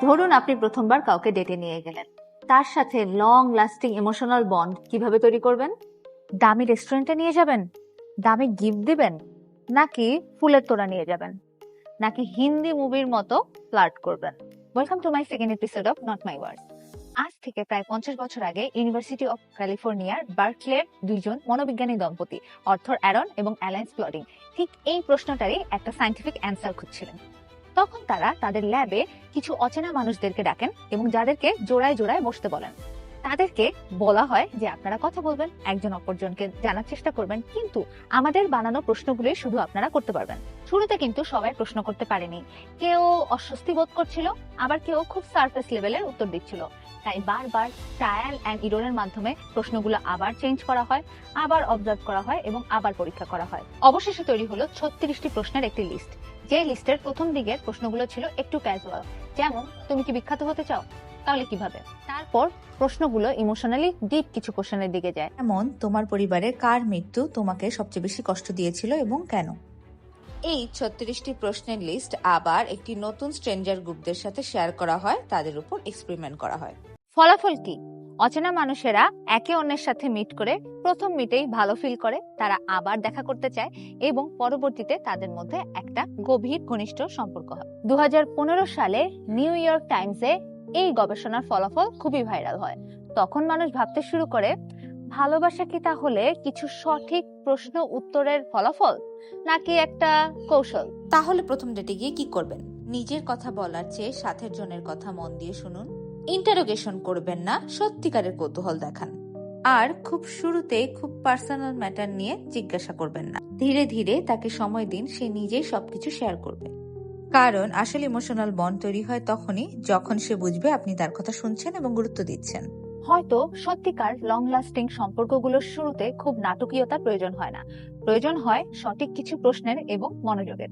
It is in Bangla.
ধরুন আপনি প্রথমবার কাউকে ডেটে নিয়ে গেলেন, তার সাথে লং লাস্টিং ইমোশনাল বন্ড কিভাবে তৈরি করবেন? দামি রেস্টুরেন্টে নিয়ে যাবেন, দামি গিফট দিবেন, নাকি ফুলের তোড়া নিয়ে যাবেন, নাকি হিন্দি মুভির মতো ফ্লার্ট করবেন? Welcome to my second episode of not my words. আজ থেকে প্রায় 50 বছর আগে ইউনিভার্সিটি অফ ক্যালিফোর্নিয়ার বার্কলের দুইজন মনোবিজ্ঞানী দম্পতি অর্থর অ্যারন এবং অ্যালেন স্প্লটিং ঠিক এই প্রশ্নটারই একটা সায়েন্টিফিক অ্যান্সার খুঁজছিলেন। তখন তারা তাদের ল্যাবে কিছু অচেনা মানুষদেরকে ডাকেন এবং যাদেরকে জোড়ায় জোড়ায় বসতে বলেন। তাদেরকে বলা হয় যে আপনারা কথা বলবেন, একজন অপরজনকে জানার চেষ্টা করবেন, কিন্তু আমাদের বানানো প্রশ্নগুলোই শুধু আপনারা করতে পারবেন। শুরুতে কিন্তু সবাই প্রশ্ন করতে পারেনি, কেউ অস্বস্তি বোধ করছিল, আবার কেউ খুব সারফেস লেভেলের উত্তর দিচ্ছিল। তাই বারবার ট্রায়াল অ্যান্ড ইররের মাধ্যমে প্রশ্নগুলো আবার চেঞ্জ করা হয়, আবার অবজার্ভ করা হয় এবং আবার পরীক্ষা করা হয়। অবশেষে তৈরি হলো 36টি প্রশ্নের একটি লিস্ট। যে লিস্টের প্রথম দিকের প্রশ্নগুলো ছিল একটু ক্যাজুয়াল, যেমন তুমি কি বিখ্যাত হতে চাও, তাহলে কিভাবে। তারপর প্রশ্নগুলো ইমোশনালি ডিপ কিছু কোশ্চেনের দিকে যায়, যেমন তোমার পরিবারের কার মৃত্যু তোমাকে সবচেয়ে বেশি কষ্ট দিয়েছিল এবং কেন। এই 36টি প্রশ্নের লিস্ট আবার একটি নতুন স্ট্রেঞ্জার গ্রুপদের সাথে শেয়ার করা হয়, তাদের উপর এক্সপেরিমেন্ট করা হয়। ফলাফল কি? অচেনা মানুষেরা একে অন্যের সাথে মিট করে প্রথম মিটেই ভালো ফিল করে, তারা আবার দেখা করতে চায় এবং পরবর্তীতে তাদের মধ্যে একটা গভীর ঘনিষ্ঠ সম্পর্ক হয়। 2015 সালে নিউ ইয়র্ক টাইমসে এই গবেষণার ফলাফল খুবই ভাইরাল হয়। তখন মানুষ ভাবতে শুরু করে, ভালোবাসা কি তাহলে কিছু সঠিক প্রশ্ন উত্তরের ফলাফল, নাকি একটা কৌশল? তাহলে প্রথম ডেটে গিয়ে কি করবেন? নিজের কথা বলার চেয়ে সাথের জনের কথা মন দিয়ে শুনুন। ইন্টারোগেশন করবেন না, সত্যিকারের কৌতূহল দেখান। আর খুব শুরুতে খুব পার্সোনাল ম্যাটার নিয়ে জিজ্ঞাসা করবেন না। ধীরে ধীরে তাকে সময় দিন, সে নিজেই সবকিছু শেয়ার করবে। কারণ আসলে ইমোশনাল বন্ড তৈরি হয় তখনই যখন সে বুঝবে আপনি তার কথা শুনছেন এবং গুরুত্ব দিচ্ছেন। হয়তো সত্যিকার লং লাস্টিং সম্পর্কগুলোর শুরুতে খুব নাটকীয়তার প্রয়োজন হয় না, প্রয়োজন হয় সঠিক কিছু প্রশ্নের এবং মনোযোগের।